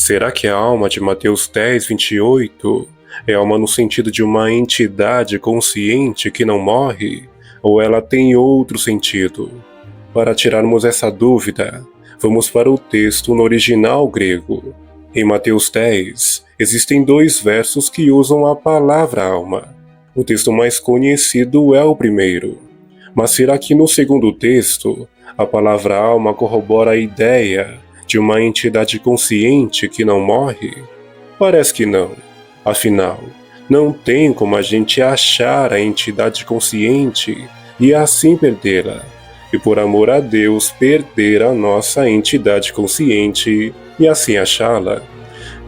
Será que a alma de Mateus 10:28 é alma no sentido de uma entidade consciente que não morre? Ou ela tem outro sentido? Para tirarmos essa dúvida, vamos para o texto no original grego. Em Mateus 10, existem dois versos que usam a palavra alma. O texto mais conhecido é o primeiro. Mas será que no segundo texto, a palavra alma corrobora a ideia de uma entidade consciente que não morre? Parece que não. Afinal, não tem como a gente achar a entidade consciente e assim perdê-la. E por amor a Deus, perder a nossa entidade consciente e assim achá-la.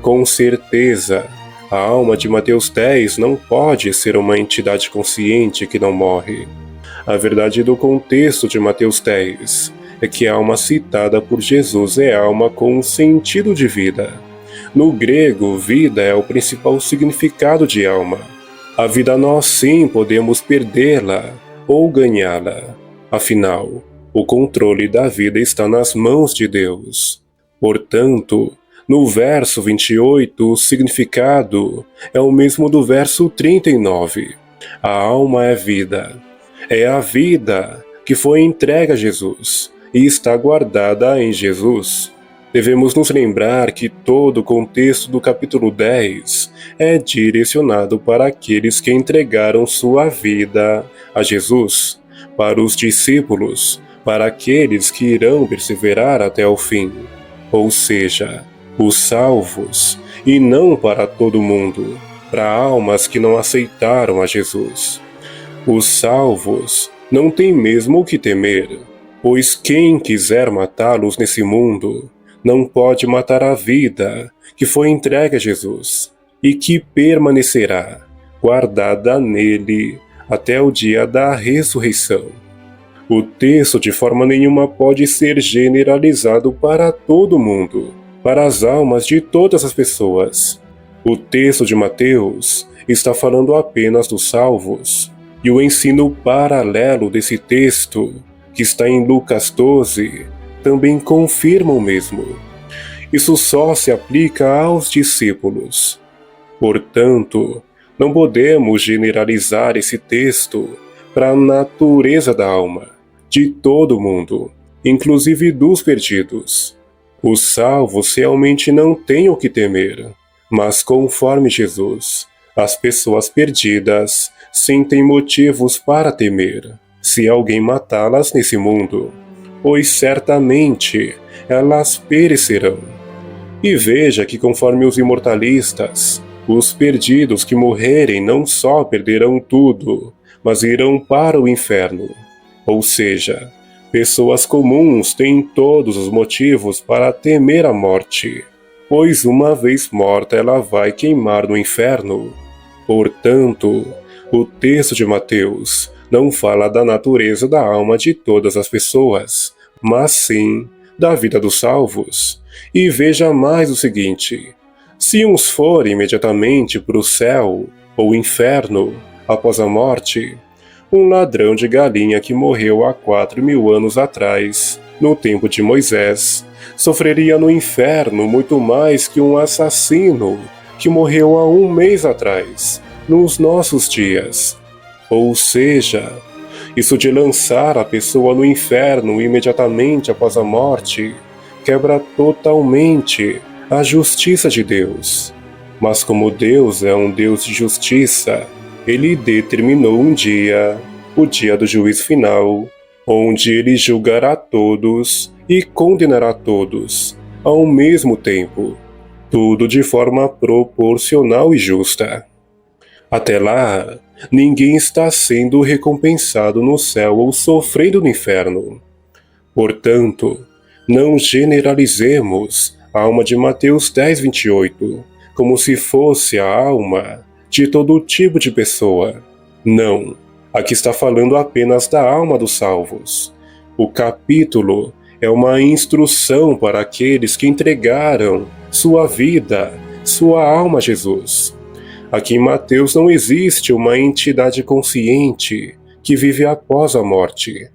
Com certeza, a alma de Mateus 10 não pode ser uma entidade consciente que não morre. A verdade do contexto de Mateus 10 é que a alma citada por Jesus é alma com sentido de vida. No grego, vida é o principal significado de alma. A vida nós sim podemos perdê-la ou ganhá-la. Afinal, o controle da vida está nas mãos de Deus. Portanto, no verso 28, o significado é o mesmo do verso 39. A alma é vida. É a vida que foi entregue a Jesus e está guardada em Jesus. Devemos nos lembrar que todo o contexto do capítulo 10 é direcionado para aqueles que entregaram sua vida a Jesus, para os discípulos, para aqueles que irão perseverar até o fim, ou seja, os salvos, e não para todo mundo, para almas que não aceitaram a Jesus. Os salvos não têm mesmo o que temer, pois quem quiser matá-los nesse mundo não pode matar a vida que foi entregue a Jesus e que permanecerá guardada nele até o dia da ressurreição. O texto de forma nenhuma pode ser generalizado para todo mundo, para as almas de todas as pessoas. O texto de Mateus está falando apenas dos salvos, e o ensino paralelo desse texto, que está em Lucas 12, também confirma o mesmo. Isso só se aplica aos discípulos. Portanto, não podemos generalizar esse texto para a natureza da alma, de todo mundo, inclusive dos perdidos. Os salvos realmente não têm o que temer, mas conforme Jesus, as pessoas perdidas sentem motivos para temer se alguém matá-las nesse mundo, pois certamente elas perecerão. E veja que conforme os imortalistas, os perdidos que morrerem não só perderão tudo, mas irão para o inferno. Ou seja, pessoas comuns têm todos os motivos para temer a morte, pois uma vez morta ela vai queimar no inferno. Portanto, o texto de Mateus não fala da natureza da alma de todas as pessoas, mas sim da vida dos salvos. E veja mais o seguinte: se uns forem imediatamente para o céu ou inferno após a morte, um ladrão de galinha que morreu há 4.000 anos atrás, no tempo de Moisés, sofreria no inferno muito mais que um assassino que morreu há 1 mês atrás, nos nossos dias. Ou seja, isso de lançar a pessoa no inferno imediatamente após a morte quebra totalmente a justiça de Deus. Mas como Deus é um Deus de justiça, Ele determinou um dia, o dia do juízo final, onde Ele julgará todos e condenará todos ao mesmo tempo, tudo de forma proporcional e justa. Até lá, ninguém está sendo recompensado no céu ou sofrendo no inferno. Portanto, não generalizemos a alma de Mateus 10:28 como se fosse a alma de todo tipo de pessoa. Não, aqui está falando apenas da alma dos salvos. O capítulo é uma instrução para aqueles que entregaram sua vida, sua alma a Jesus. Aqui em Mateus não existe uma entidade consciente que vive após a morte.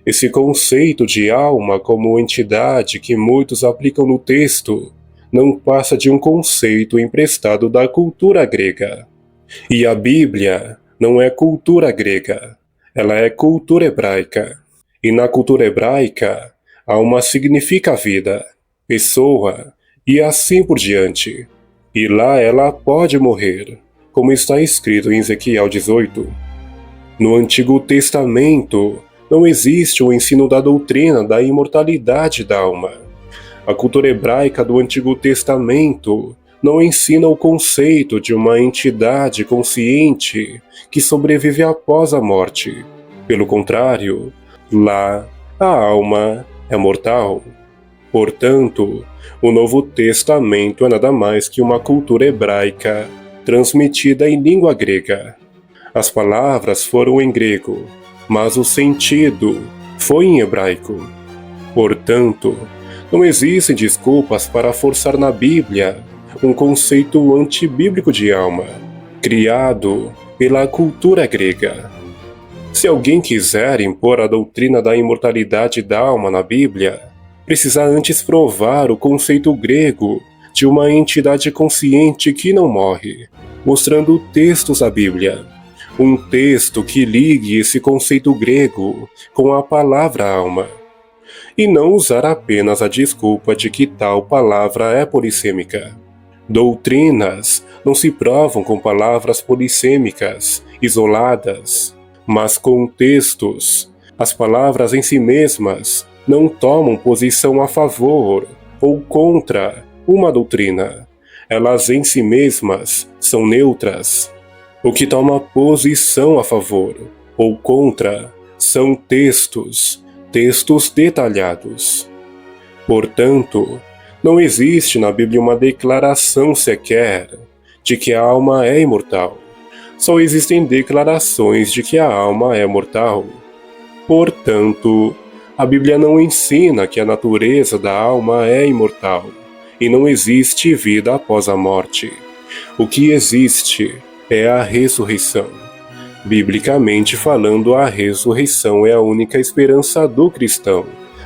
Esse conceito de alma como entidade que muitos aplicam no texto não passa de um conceito emprestado da cultura grega. E a Bíblia não é cultura grega, ela é cultura hebraica. E na cultura hebraica, alma significa vida, pessoa e assim por diante. E lá ela pode morrer, como está escrito em Ezequiel 18. No Antigo Testamento, não existe o ensino da doutrina da imortalidade da alma. A cultura hebraica do Antigo Testamento não ensina o conceito de uma entidade consciente que sobrevive após a morte. Pelo contrário, lá a alma é mortal. Portanto, o Novo Testamento é nada mais que uma cultura hebraica transmitida em língua grega. As palavras foram em grego, mas o sentido foi em hebraico. Portanto, não existem desculpas para forçar na Bíblia um conceito antibíblico de alma, criado pela cultura grega. Se alguém quiser impor a doutrina da imortalidade da alma na Bíblia, precisa antes provar o conceito grego de uma entidade consciente que não morre, mostrando textos da Bíblia. Um texto que ligue esse conceito grego com a palavra alma. E não usar apenas a desculpa de que tal palavra é polissêmica. Doutrinas não se provam com palavras polissêmicas, isoladas, mas com textos. As palavras em si mesmas não tomam posição a favor ou contra uma doutrina. Elas em si mesmas são neutras. O que toma posição a favor ou contra são textos detalhados. Portanto, não existe na Bíblia uma declaração sequer de que a alma é imortal. Só existem declarações de que a alma é mortal. Portanto, a Bíblia não ensina que a natureza da alma é imortal e não existe vida após a morte. O que existe é a ressurreição. Biblicamente falando, a ressurreição é a única esperança do cristão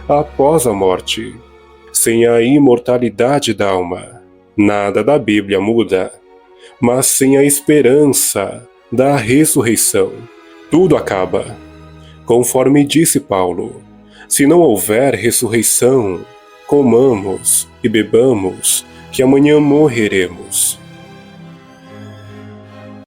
após a morte. Sem a imortalidade da alma, nada da Bíblia muda. Mas sem a esperança da ressurreição, tudo acaba. Conforme disse Paulo, se não houver ressurreição, comamos e bebamos, que amanhã morreremos.